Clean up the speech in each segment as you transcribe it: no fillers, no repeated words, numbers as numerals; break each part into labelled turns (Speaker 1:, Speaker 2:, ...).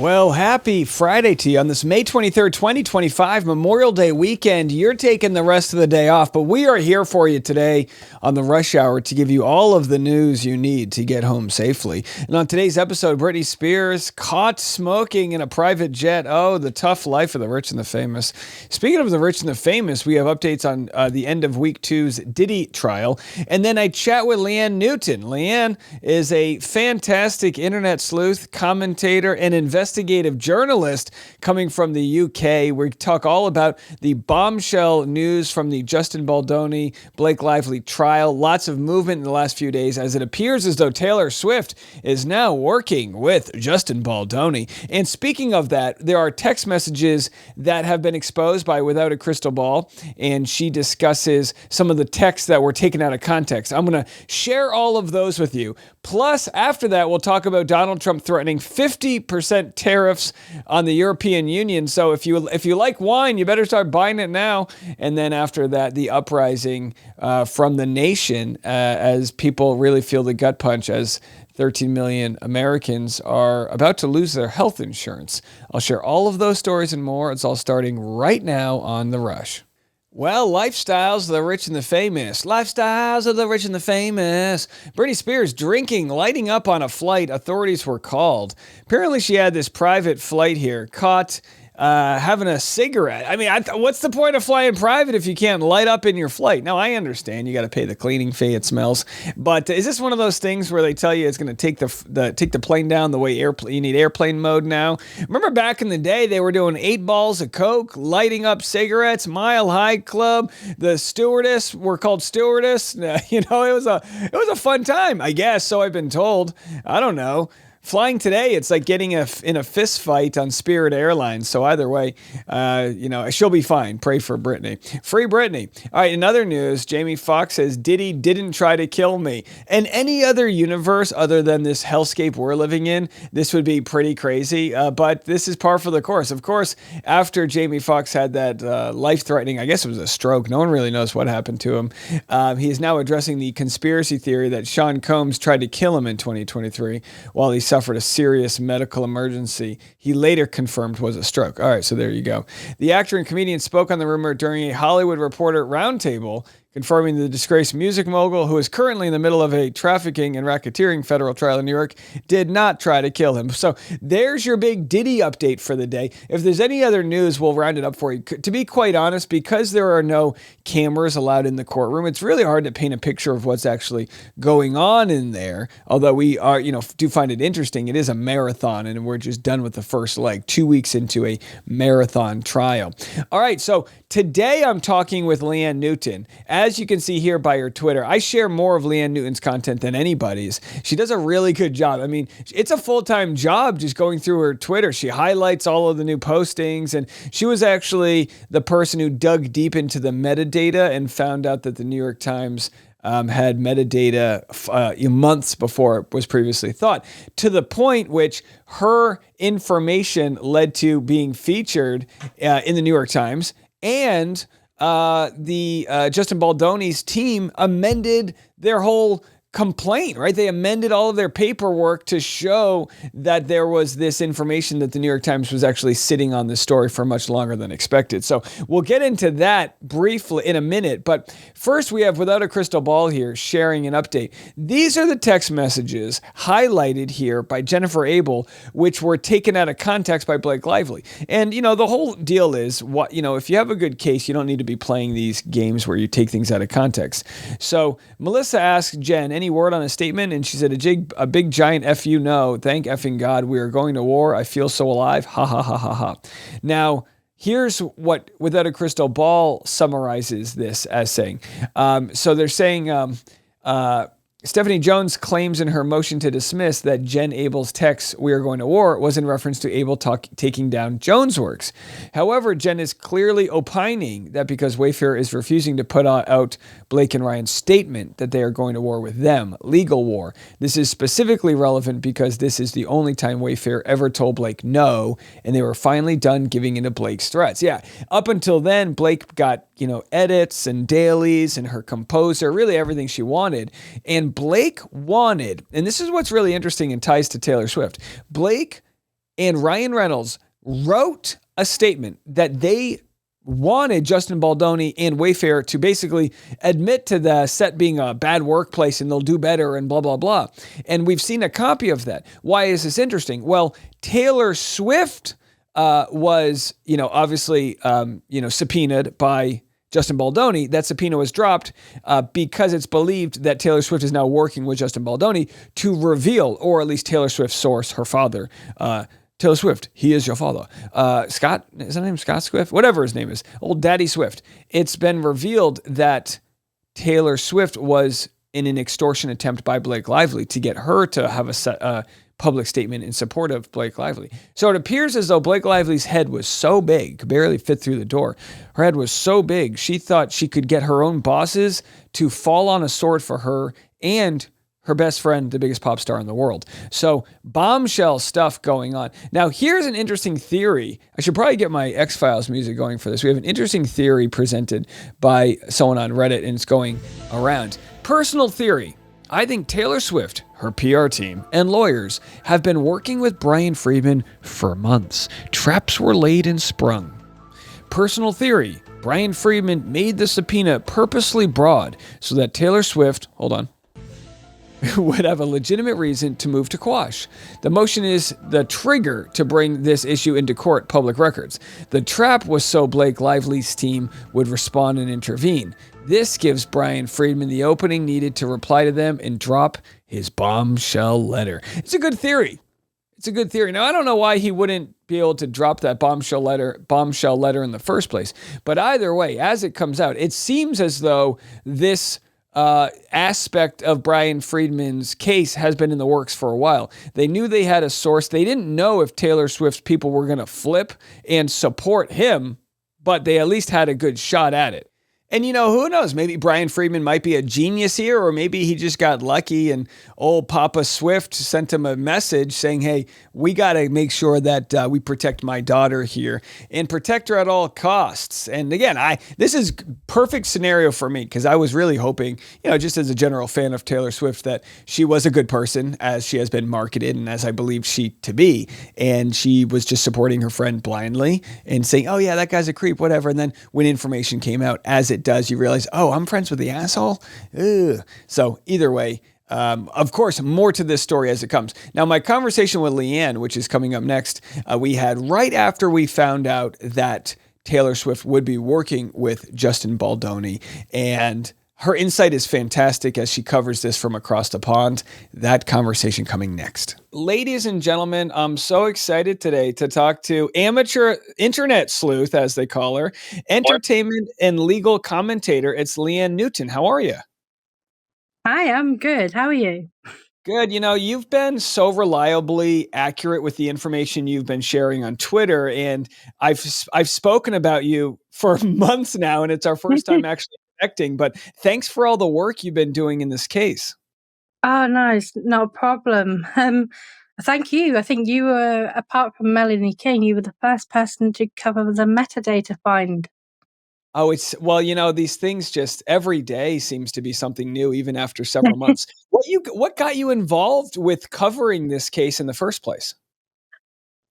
Speaker 1: Well, happy Friday to you on this May 23rd, 2025, Memorial Day weekend. You're taking the rest of the day off, but we are here for you today on the Rush Hour to give you all of the news you need to get home safely. And on today's episode, Britney Spears caught smoking in a private jet. Oh, the tough life of the rich and the famous. Speaking of the rich and the famous, we have updates on the end of week 2's Diddy trial. And then I chat with Leanne Newton. Leanne is a fantastic internet sleuth, commentator, and investigative journalist coming from the UK. We talk all about the bombshell news from the Justin Baldoni, Blake Lively trial. Lots of movement in the last few days as it appears as though Taylor Swift is now working with Justin Baldoni. And speaking of that, there are text messages that have been exposed by Without a Crystal Ball, and she discusses some of the texts that were taken out of context. I'm going to share all of those with you. Plus, after that, we'll talk about Donald Trump threatening 50% tariffs on the European Union. So if you like wine, you better start buying it now. And then after that, the uprising from the nation as people really feel the gut punch as 13 million Americans are about to lose their health insurance. I'll share all of those stories and more. It's all starting right now on The Rush. Well, lifestyles of the rich and the famous. Lifestyles of the rich and the famous. Britney Spears drinking, lighting up on a flight. Authorities were called. Apparently she had this private flight here, caught having a cigarette. I mean, what's the point of flying private if you can't light up in your flight? Now, I understand you got to pay the cleaning fee. It smells. But is this one of those things where they tell you it's going to take the plane down the way you need airplane mode now? Remember back in the day, they were doing 8 balls of Coke, lighting up cigarettes, Mile High Club. The stewardess were called stewardess. It was a fun time, I guess. So I've been told. I don't know. Flying today, it's like getting in a fist fight on Spirit Airlines. So either way, she'll be fine. Pray for Britney. Free Britney. All right, in other news, Jamie Foxx says Diddy didn't try to kill me. In any other universe other than this hellscape we're living in, this would be pretty crazy. But this is par for the course. Of course, after Jamie Foxx had that life-threatening, I guess it was a stroke. No one really knows what happened to him. He is now addressing the conspiracy theory that Sean Combs tried to kill him in 2023 while he suffered a serious medical emergency he later confirmed was a stroke. All right, so there you go. The actor and comedian spoke on the rumor during a Hollywood Reporter roundtable, confirming the disgraced music mogul, who is currently in the middle of a trafficking and racketeering federal trial in New York, did not try to kill him. So there's your big Diddy update for the day. If there's any other news, we'll round it up for you. To be quite honest, because there are no cameras allowed in the courtroom, it's really hard to paint a picture of what's actually going on in there. Although we are, do find it interesting. It is a marathon, and we're just done with the first leg, 2 weeks into a marathon trial. All right, so today I'm talking with Leanne Newton. As you can see here by her Twitter, I share more of Leanne Newton's content than anybody's. She does a really good job. I mean, it's a full-time job just going through her Twitter. She highlights all of the new postings, and she was actually the person who dug deep into the metadata and found out that the New York Times had metadata months before it was previously thought, to the point which her information led to being featured in the New York Times, and Justin Baldoni's team amended their whole complaint, right? They amended all of their paperwork to show that there was this information that the New York Times was actually sitting on this story for much longer than expected. So we'll get into that briefly in a minute. But first, we have Without a Crystal Ball here sharing an update. These are the text messages highlighted here by Jennifer Abel, which were taken out of context by Blake Lively. And, the whole deal is, if you have a good case, you don't need to be playing these games where you take things out of context. So Melissa asked Jen, any word on a statement? And she said, a big giant F you no. Thank effing God. We are going to war. I feel so alive. Ha ha ha ha ha. Now, here's what Without a Crystal Ball summarizes this as saying. So they're saying, Stephanie Jones claims in her motion to dismiss that Jen Abel's text, "We are going to war," was in reference to Abel taking down Jones' works. However, Jen is clearly opining that because Wayfair is refusing to put out Blake and Ryan's statement that they are going to war with them, legal war. This is specifically relevant because this is the only time Wayfair ever told Blake no, and they were finally done giving into Blake's threats. Yeah, up until then, Blake got, edits and dailies and her composer, really everything she wanted. And Blake wanted, and this is what's really interesting and ties to Taylor Swift, Blake And Ryan Reynolds wrote a statement that they wanted Justin Baldoni and Wayfair to basically admit to the set being a bad workplace and they'll do better and blah, blah, blah. And we've seen a copy of that. Why is this interesting? Well, Taylor Swift was, obviously, subpoenaed by Justin Baldoni. That subpoena was dropped because it's believed that Taylor Swift is now working with Justin Baldoni to reveal, or at least Taylor Swift's source, her father, Taylor Swift, he is your father. Scott, is that name Scott Swift? Whatever his name is, old Daddy Swift. It's been revealed that Taylor Swift was in an extortion attempt by Blake Lively to get her to have a public statement in support of Blake Lively. So it appears as though Blake Lively's head was so big, could barely fit through the door. Her head was so big, she thought she could get her own bosses to fall on a sword for her and her best friend, the biggest pop star in the world. So bombshell stuff going on. Now, here's an interesting theory. I should probably get my X-Files music going for this. We have an interesting theory presented by someone on Reddit, and it's going around. Personal theory. I think Taylor Swift, her PR team, and lawyers have been working with Brian Friedman for months. Traps were laid and sprung. Personal theory. Brian Friedman made the subpoena purposely broad so that Taylor Swift, would have a legitimate reason to move to quash. The motion is the trigger to bring this issue into court public records. The trap was so Blake Lively's team would respond and intervene. This gives Brian Friedman the opening needed to reply to them and drop his bombshell letter. It's a good theory. Now, I don't know why he wouldn't be able to drop that bombshell letter in the first place. But either way, as it comes out, it seems as though this aspect of Brian Friedman's case has been in the works for a while. They knew they had a source. They didn't know if Taylor Swift's people were going to flip and support him, but they at least had a good shot at it. And, who knows? Maybe Brian Friedman might be a genius here, or maybe he just got lucky and old Papa Swift sent him a message saying, hey, we got to make sure that we protect my daughter here and protect her at all costs. And again, this is perfect scenario for me because I was really hoping, just as a general fan of Taylor Swift, that she was a good person as she has been marketed and as I believe she to be. And she was just supporting her friend blindly and saying, oh yeah, that guy's a creep, whatever. And then when information came out, as it does, you realize, oh, I'm friends with the asshole. Ugh. So either way, of course, more to this story as it comes. Now, my conversation with Leanne, which is coming up next, we had right after we found out that Taylor Swift would be working with Justin Baldoni, and her insight is fantastic as she covers this from across the pond. That conversation coming next. Ladies and gentlemen, I'm so excited today to talk to amateur internet sleuth, as they call her, entertainment and legal commentator. It's Leanne Newton. How are you?
Speaker 2: Hi, I'm good. How are you?
Speaker 1: Good. You've been so reliably accurate with the information you've been sharing on Twitter, and I've spoken about you for months now, and it's our first time actually connecting. But thanks for all the work you've been doing in this case.
Speaker 2: Oh, nice. No problem. Thank you. I think you were, apart from Melanie King, you were the first person to cover the metadata find.
Speaker 1: Oh, these things just every day seems to be something new, even after several months. What got you involved with covering this case in the first place?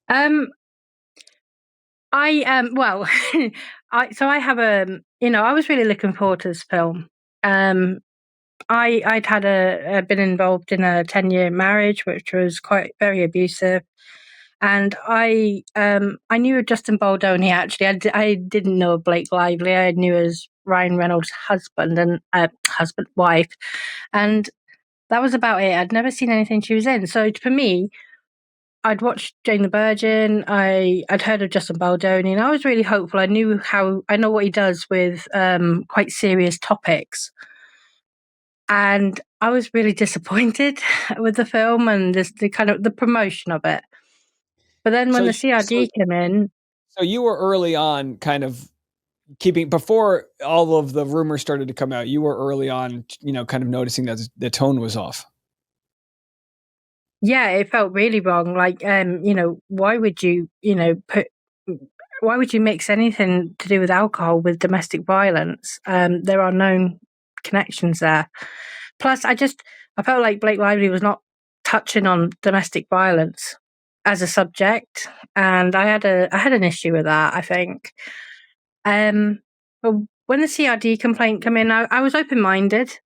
Speaker 2: Um, well, I have I was really looking forward to this film. I'd had been involved in a 10-year marriage, which was quite very abusive. And I knew Justin Baldoni, actually. I didn't know Blake Lively. I knew as Ryan Reynolds' husband and wife. And that was about it. I'd never seen anything she was in. So for me, I'd watched Jane the Virgin. I'd heard of Justin Baldoni, and I was really hopeful. I know what he does with quite serious topics. And I was really disappointed with the film and the kind of the promotion of it. But then when the CRD came in...
Speaker 1: So you were early on kind of before all of the rumors started to come out, you were early on, kind of noticing that the tone was off.
Speaker 2: Yeah, it felt really wrong. Like, why would you, why would you mix anything to do with alcohol with domestic violence? There are known connections there. Plus, I felt like Blake Lively was not touching on domestic violence. as a subject, and I had an issue with that, I think. But when the CRD complaint came in, I was open minded,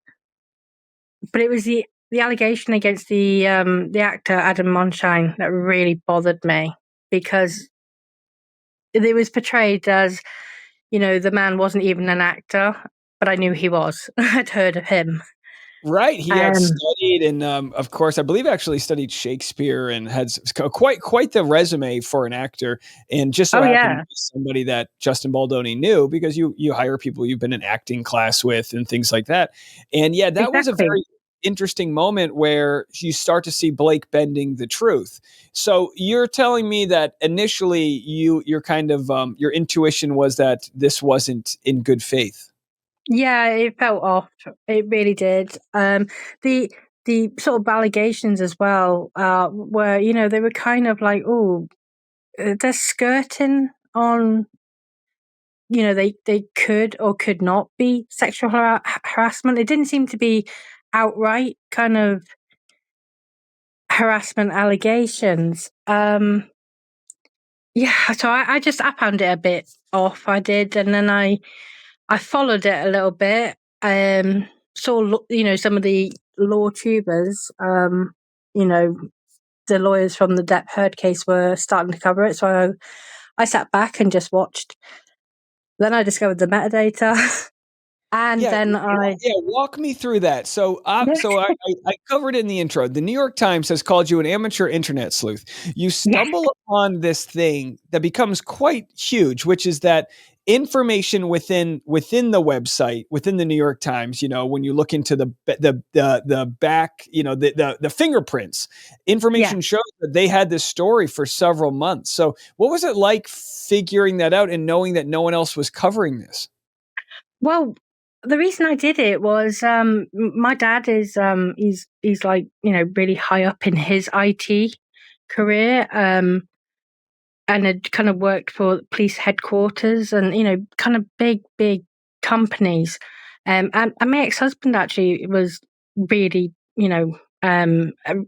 Speaker 2: but it was the allegation against the actor Adam Monshine that really bothered me, because it was portrayed as, the man wasn't even an actor, but I knew he was. I'd heard of him.
Speaker 1: Right, he had
Speaker 2: Um,
Speaker 1: studied and, of course, I believe actually studied Shakespeare and had quite the resume for an actor, and just so
Speaker 2: oh
Speaker 1: happened to
Speaker 2: yeah,
Speaker 1: be somebody that Justin Baldoni knew because you hire people you've been in acting class with and things like that, and yeah, that was a
Speaker 2: exactly.
Speaker 1: very interesting moment where you start to see Blake bending the truth. So you're telling me that initially you're kind of, your intuition was that this wasn't in good faith?
Speaker 2: Yeah, it felt off. It really did. The the sort of allegations as well were, they were kind of like, oh, they're skirting on, they could or could not be sexual harassment. It didn't seem to be outright kind of harassment allegations. Yeah, so I found it a bit off. I did, and then I followed it a little bit. Saw some of the law tubers. You know the lawyers from the Depp Heard case were starting to cover it, so I sat back and just watched. Then I discovered the metadata, and
Speaker 1: Yeah,
Speaker 2: then I
Speaker 1: yeah, walk me through that. So,
Speaker 2: yeah
Speaker 1: I covered in the intro. The New York Times has called you an amateur internet sleuth. You
Speaker 2: yeah
Speaker 1: stumble upon this thing that becomes quite huge, which is that information within the website, within the New York Times. When you look into the back, the fingerprints,
Speaker 2: yeah.
Speaker 1: information shows that they had this story for several months. So, what was it like figuring that out and knowing that no one else was covering this?
Speaker 2: Well, the reason I did it was my dad is he's like really high up in his IT career. And had kind of worked for police headquarters and kind of big companies. And my ex-husband actually was really a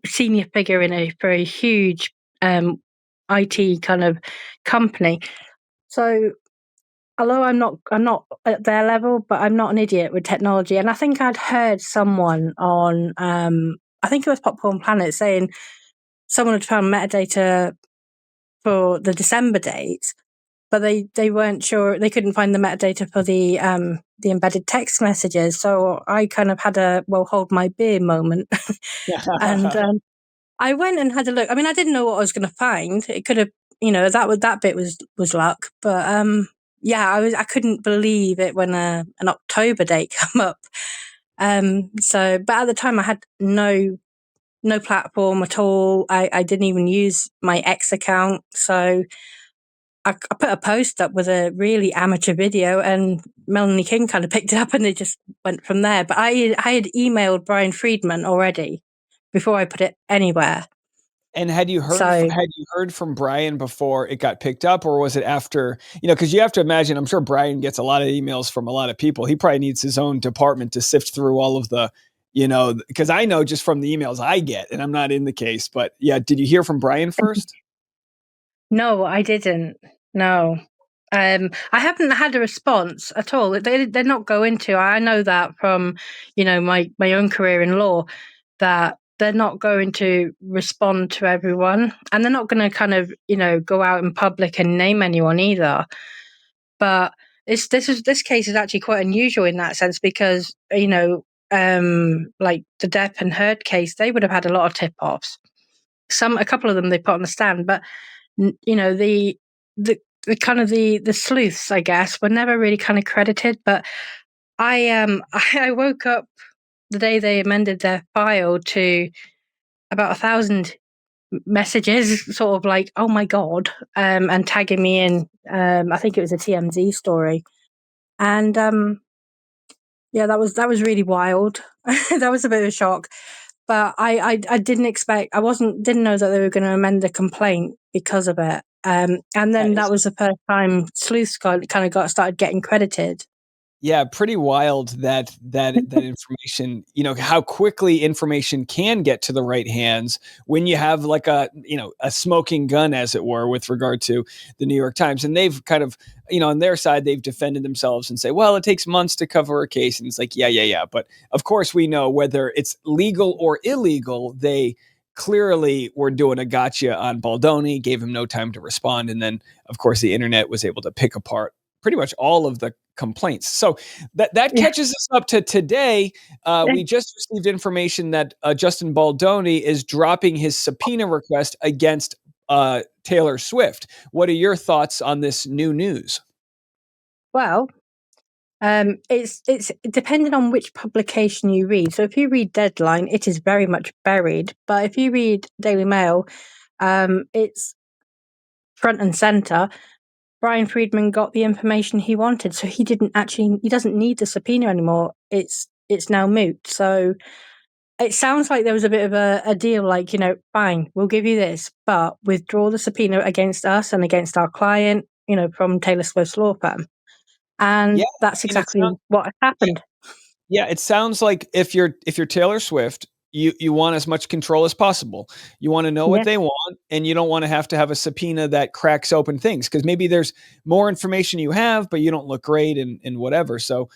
Speaker 2: senior figure in a very huge IT kind of company. So although I'm not at their level, but I'm not an idiot with technology. And I think I'd heard someone on I think it was Popcorn Planet saying someone had found metadata for the December dates, but they weren't sure. They couldn't find the metadata for the embedded text messages. So I kind of had a well, hold my beer moment, and I went and had a look. I mean, I didn't know what I was going to find. It could have, that bit was luck, but yeah, I couldn't believe it when an October date come up. So, but at the time, I had no platform at all. I didn't even use my X account, so I put a post up with a really amateur video, and Melanie King kind of picked it up, and it just went from there. But I had emailed Brian Friedman already before I put it anywhere.
Speaker 1: And
Speaker 2: So
Speaker 1: had you heard from Brian before it got picked up, or was it after? Because you have to imagine, I'm sure Brian gets a lot of emails from a lot of people. He probably needs his own department to sift through all of the, because I know just from the emails I get, and I'm not in the case, but yeah, did you hear from Brian first?
Speaker 2: no, I didn't. No. I haven't had a response at all. They're not going to. I know that from, my own career in law, that they're not going to respond to everyone, and they're not going to kind of, go out in public and name anyone either. But this case is actually quite unusual in that sense because like the Depp and Heard case, they would have had a lot of tip offs. A couple of them they put on the stand, but the kind of the sleuths, I guess, were never really kind of credited. But I woke up the day they amended their file to about 1,000 messages, sort of like, oh my god, and tagging me in. I think it was a TMZ story, and yeah, that was really wild. That was a bit of a shock. But I didn't expect. Didn't know that they were going to amend the complaint because of it. And
Speaker 1: That
Speaker 2: then that
Speaker 1: is
Speaker 2: was the first time sleuths kind of got started getting credited.
Speaker 1: Yeah, pretty wild that information, how quickly information can get to the right hands when you have like a smoking gun, as it were, with regard to the New York Times. And they've kind of, on their side, they've defended themselves and say, well, it takes months to cover a case. And it's like, yeah, yeah, yeah. But of course, we know whether it's legal or illegal, they clearly were doing a gotcha on Baldoni, gave him no time to respond. And then, of course, the internet was able to pick apart pretty much all of the complaints. So that
Speaker 2: Yeah.
Speaker 1: catches us up to today. We just received information that Justin Baldoni is dropping his subpoena request against Taylor Swift. What are your thoughts on this new news?
Speaker 2: Well, it's depending on which publication you read. So if you read Deadline, it is very much buried. But if you read Daily Mail, it's front and center. Brian Friedman got the information he wanted, so he doesn't need the subpoena anymore. It's now moot. So it sounds like there was a bit of a deal, like, fine, we'll give you this, but withdraw the subpoena against us and against our client, from Taylor Swift's law firm.
Speaker 1: Yeah,
Speaker 2: And that's
Speaker 1: I mean, it
Speaker 2: exactly
Speaker 1: sounds
Speaker 2: what happened.
Speaker 1: Yeah, it sounds like if you're Taylor Swift, you want as much control as possible. You want to know what
Speaker 2: Yeah.
Speaker 1: they want, and you don't want to have a subpoena that cracks open things because maybe there's more information you have, but you don't look great and whatever. So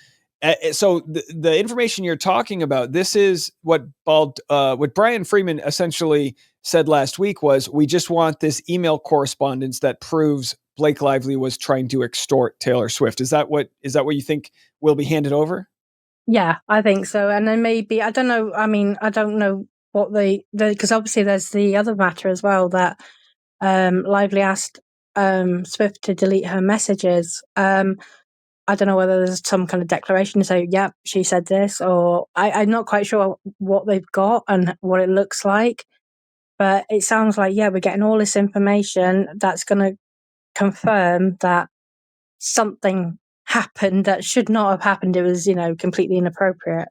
Speaker 1: the information you're talking about, this is what Brian Freeman essentially said last week was, we just want this email correspondence that proves Blake Lively was trying to extort Taylor Swift. Is that what you think will be handed over?
Speaker 2: Yeah, I think so. And then maybe, I don't know, I mean, I don't know what because obviously there's the other matter as well that Lively asked Swift to delete her messages. I don't know whether there's some kind of declaration to say, yep, she said this, or I'm not quite sure what they've got and what it looks like. But it sounds like, yeah, we're getting all this information that's going to confirm that something happened that should not have happened. It was, completely inappropriate.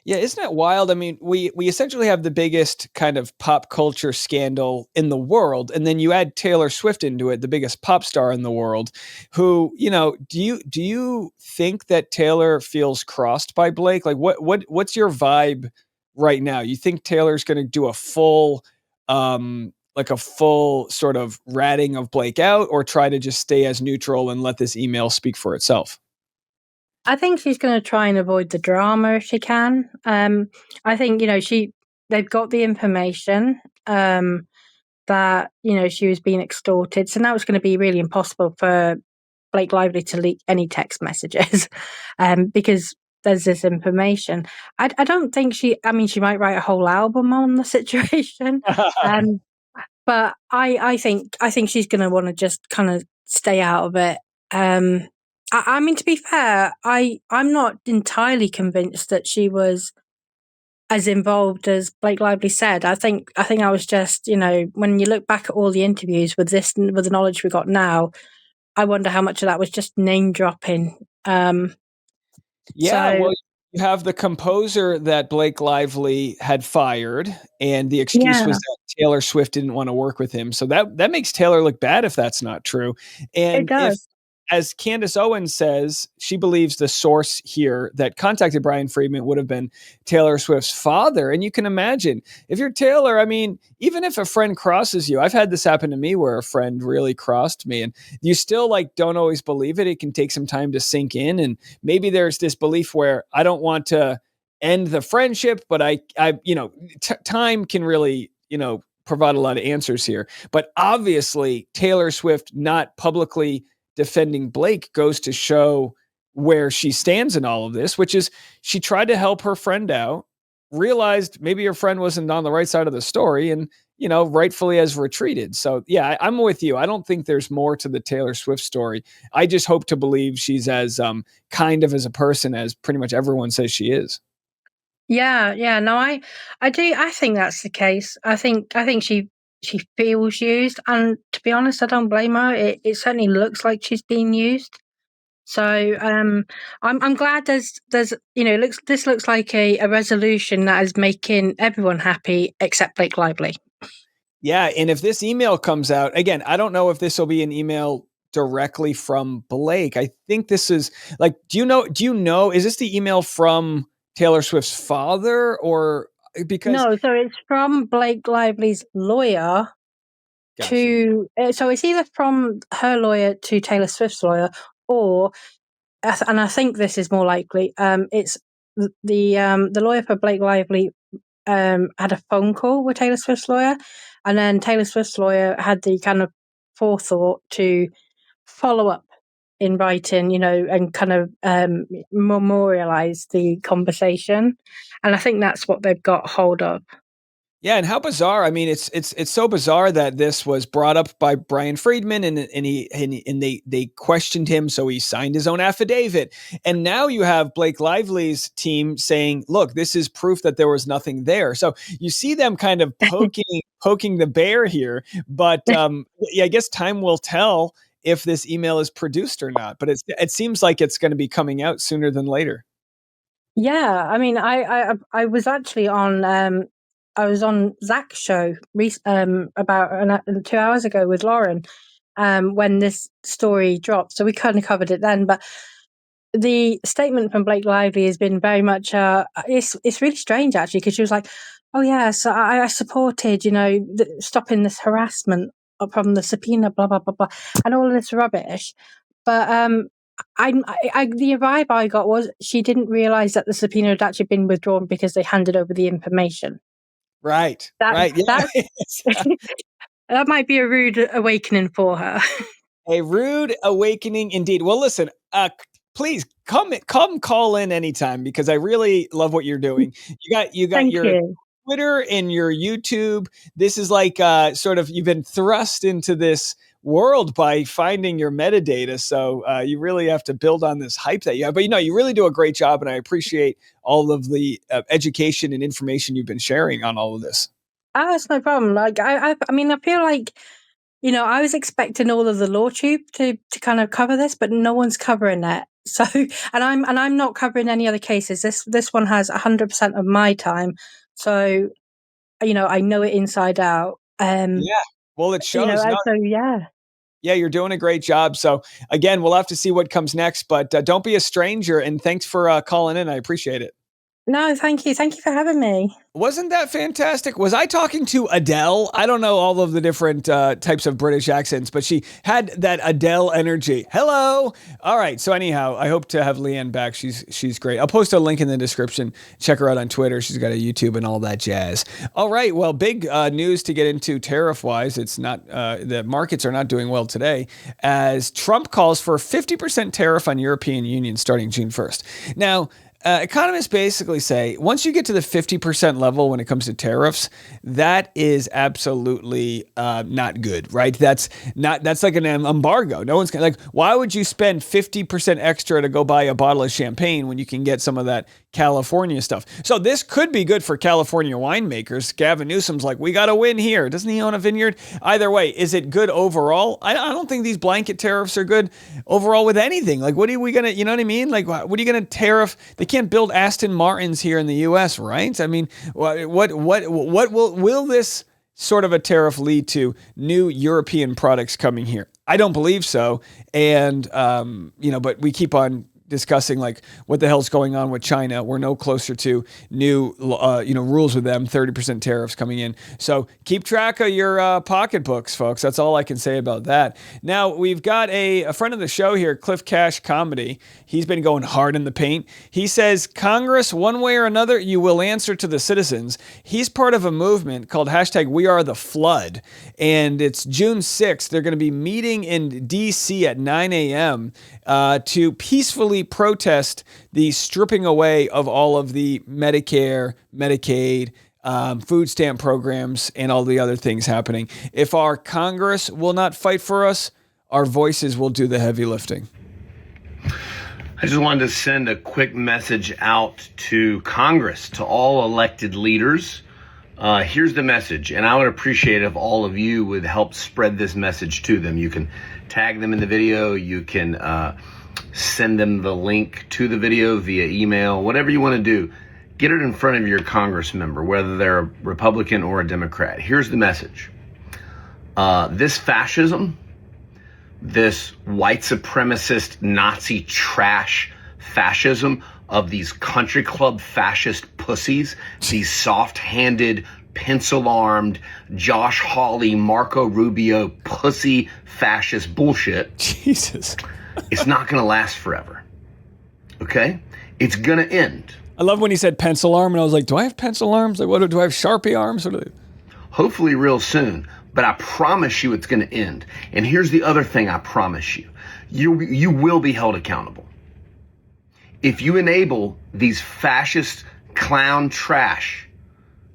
Speaker 1: Yeah, isn't it wild? I mean, we essentially have the biggest kind of pop culture scandal in the world, and then you add Taylor Swift into it, the biggest pop star in the world, who, do you think that Taylor feels crossed by Blake? Like what's your vibe right now? You think Taylor's going to do a full sort of ratting of Blake out, or try to just stay as neutral and let this email speak for itself?
Speaker 2: I think she's going to try and avoid the drama if she can. I think they've got the information that she was being extorted, so now it's going to be really impossible for Blake Lively to leak any text messages, because there's this information. I don't think she. I mean, she might write a whole album on the situation, um, but I think she's going to want to just kind of stay out of it. I mean, to be fair, I'm not entirely convinced that she was as involved as Blake Lively said. I think I was just, when you look back at all the interviews with the knowledge we got now, I wonder how much of that was just name dropping.
Speaker 1: Yeah,
Speaker 2: So
Speaker 1: well, you have the composer that Blake Lively had fired, and the excuse was
Speaker 2: yeah,
Speaker 1: that Taylor Swift didn't want to work with him. So that makes Taylor look bad if that's not true.
Speaker 2: it
Speaker 1: And if,
Speaker 2: does.
Speaker 1: as Candace Owens says, she believes the source here that contacted Brian Friedman would have been Taylor Swift's father. And you can imagine, if you're Taylor, I mean, even if a friend crosses you, I've had this happen to me where a friend really crossed me, and you still like don't always believe it. It can take some time to sink in, and maybe there's this belief where I don't want to end the friendship, but time can really, provide a lot of answers here. But obviously, Taylor Swift not publicly defending Blake goes to show where she stands in all of this, which is she tried to help her friend out, realized maybe her friend wasn't on the right side of the story, and rightfully has retreated. So yeah, I'm with you. I don't think there's more to the Taylor Swift story. I just hope to believe she's as kind of as a person as pretty much everyone says she is.
Speaker 2: Yeah, yeah. No, I do. I think that's the case. I think she feels used, and to be honest, I don't blame her. It certainly looks like she's being used. So I'm glad there's this looks like a resolution that is making everyone happy except Blake Lively.
Speaker 1: Yeah, and if this email comes out again, I don't know if this will be an email directly from Blake. I think this is like, do you know, is this the email from Taylor Swift's father or because
Speaker 2: No, so it's from Blake Lively's lawyer
Speaker 1: gotcha.
Speaker 2: to. So it's either from her lawyer to Taylor Swift's lawyer, or and I think this is more likely. It's the lawyer for Blake Lively had a phone call with Taylor Swift's lawyer, and then Taylor Swift's lawyer had the kind of forethought to follow up in writing, and kind of memorialize the conversation. And I think that's what they've got hold of.
Speaker 1: Yeah, and how bizarre! I mean, it's so bizarre that this was brought up by Brian Friedman, and they questioned him, so he signed his own affidavit, and now you have Blake Lively's team saying, "Look, this is proof that there was nothing there." So you see them kind of poking the bear here, but yeah, I guess time will tell if this email is produced or not. But it seems like it's going to be coming out sooner than later.
Speaker 2: Yeah, I mean, I was actually on I was on Zach's show about 2 hours ago with Lauren when this story dropped, so we kind of covered it then. But the statement from Blake Lively has been very much it's really strange actually, because she was like, "Oh yeah, so I supported stopping this harassment from the subpoena, blah blah blah blah," and all of this rubbish. But the vibe I got was she didn't realize that the subpoena had actually been withdrawn because they handed over the information.
Speaker 1: Right,
Speaker 2: That
Speaker 1: right,
Speaker 2: that
Speaker 1: yeah.
Speaker 2: that might be a rude awakening for her.
Speaker 1: A rude awakening indeed. Well, listen, please come call in anytime because I really love what you're doing. You got
Speaker 2: Thank
Speaker 1: your
Speaker 2: you.
Speaker 1: Twitter and your YouTube. This is like sort of you've been thrust into this world by finding your metadata. So you really have to build on this hype that you have. But you really do a great job, and I appreciate all of the education and information you've been sharing on all of this.
Speaker 2: Ah, that's no problem. Like I mean, I feel like I was expecting all of the law tube to kind of cover this, but no one's covering it. So, and I'm not covering any other cases. This one has 100% of my time, so I know it inside out.
Speaker 1: Yeah. Well, it shows. No,
Speaker 2: So yeah.
Speaker 1: yeah, you're doing a great job. So again, we'll have to see what comes next, but don't be a stranger. And thanks for calling in. I appreciate it.
Speaker 2: No, thank you. Thank you for having me.
Speaker 1: Wasn't that fantastic? Was I talking to Adele? I don't know all of the different types of British accents, but she had that Adele energy. Hello. All right. So anyhow, I hope to have Leanne back. She's great. I'll post a link in the description. Check her out on Twitter. She's got a YouTube and all that jazz. All right. Well, big news to get into tariff wise. It's not the markets are not doing well today as Trump calls for a 50% tariff on European Union starting June 1st. Now, economists basically say once you get to the 50% level when it comes to tariffs, that is absolutely not good, right? That's like an embargo. No one's like, why would you spend 50% extra to go buy a bottle of champagne when you can get some of that California stuff? So this could be good for California winemakers. Gavin Newsom's like, we got to win here. Doesn't he own a vineyard? Either way, is it good overall? I don't think these blanket tariffs are good overall with anything. Like, what are we going to, you know what I mean? Like, what are you going to tariff? They can't build Aston Martins here in the U.S., right? I mean, what will this sort of a tariff lead to new European products coming here? I don't believe so. And, but we keep on discussing like what the hell's going on with China. We're no closer to new, rules with them, 30% tariffs coming in. So keep track of your pocketbooks, folks. That's all I can say about that. Now, we've got a friend of the show here, Cliff Cash Comedy. He's been going hard in the paint. He says, Congress, one way or another, you will answer to the citizens. He's part of a movement called #WeAreTheFlood. And it's June 6th. They're going to be meeting in D.C. at 9 a.m. To peacefully protest the stripping away of all of the Medicare, Medicaid, food stamp programs, and all the other things happening. If our Congress will not fight for us, our voices will do the heavy lifting.
Speaker 3: I just wanted to send a quick message out to Congress, to all elected leaders. Here's the message, and I would appreciate if all of you would help spread this message to them. You can tag them in the video. You can send them the link to the video via email, whatever you want to do. Get it in front of your Congress member, whether they're a Republican or a Democrat. Here's the message. This fascism this white supremacist Nazi trash fascism of these country club fascist pussies, these soft-handed, pencil-armed, Josh Hawley, Marco Rubio, pussy fascist bullshit.
Speaker 1: Jesus.
Speaker 3: It's not going to last forever. Okay? It's going to end.
Speaker 1: I love when he said pencil arm, and I was like, do I have pencil arms? Like, what do I have, Sharpie arms?
Speaker 3: Hopefully real soon, but I promise you it's going to end. And here's the other thing I promise you. You will be held accountable. If you enable these fascist clown trash,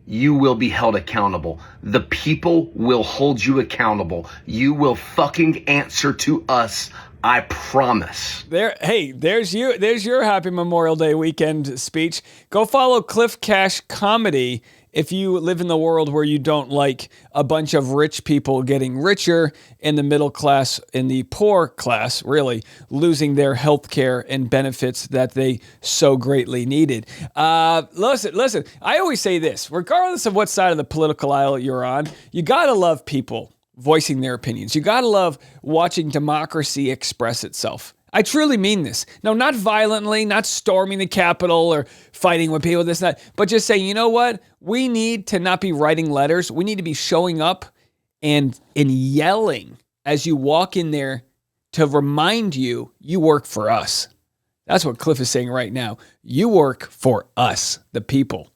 Speaker 3: you will be held accountable. The people will hold you accountable. You will fucking answer to us. I promise.
Speaker 1: There's your happy Memorial Day weekend speech. Go follow Cliff Cash Comedy if you live in the world where you don't like a bunch of rich people getting richer and the middle class and the poor class really losing their health care and benefits that they so greatly needed. Listen, I always say this, regardless of what side of the political aisle you're on, you gotta love people voicing their opinions. You gotta love watching democracy express itself. I truly mean this. No, not violently, not storming the Capitol or fighting with people, this and that, but just saying, you know what? We need to not be writing letters. We need to be showing up and yelling as you walk in there to remind you work for us. That's what Cliff is saying right now. You work for us, the people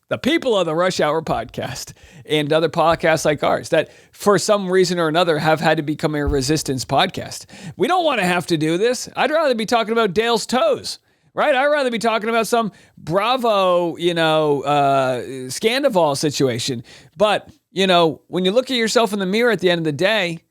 Speaker 1: of the Rush Hour podcast and other podcasts like ours that for some reason or another have had to become a resistance podcast. We don't want to have to do this. I'd rather be talking about Dale's toes, right? I'd rather be talking about some Bravo, Scandival situation. But, when you look at yourself in the mirror at the end of the day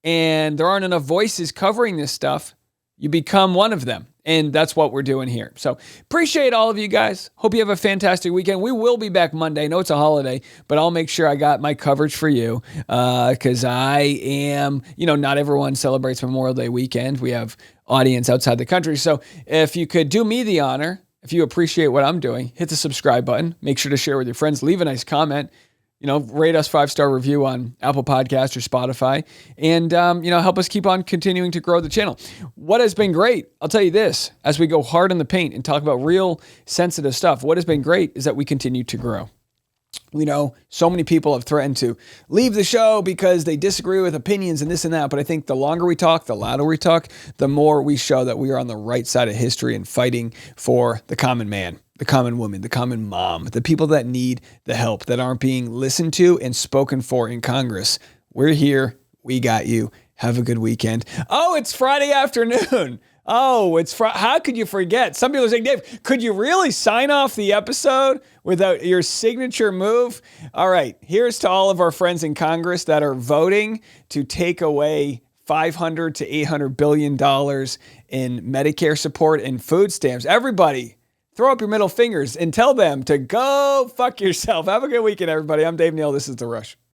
Speaker 1: and there aren't enough voices covering this stuff, you become one of them. And that's what we're doing here. So appreciate all of you guys. Hope you have a fantastic weekend. We will be back Monday. I know it's a holiday, but I'll make sure I got my coverage for you because I am, not everyone celebrates Memorial Day weekend. We have audience outside the country. So if you could do me the honor, if you appreciate what I'm doing, hit the subscribe button. Make sure to share with your friends. Leave a nice comment. Rate us 5-star review on Apple Podcasts or Spotify and, help us keep on continuing to grow the channel. What has been great, I'll tell you this, as we go hard in the paint and talk about real sensitive stuff, what has been great is that we continue to grow. So many people have threatened to leave the show because they disagree with opinions and this and that. But I think the longer we talk, the louder we talk, the more we show that we are on the right side of history and fighting for the common man, the common woman, the common mom, the people that need the help, that aren't being listened to and spoken for in Congress. We're here. We got you. Have a good weekend. Oh, it's Friday afternoon. Oh, how could you forget? Some people are saying, Dave, could you really sign off the episode without your signature move? All right, here's to all of our friends in Congress that are voting to take away $500 to $800 billion in Medicare support and food stamps. Everybody, throw up your middle fingers and tell them to go fuck yourself. Have a good weekend, everybody. I'm Dave Neal. This is The Rush.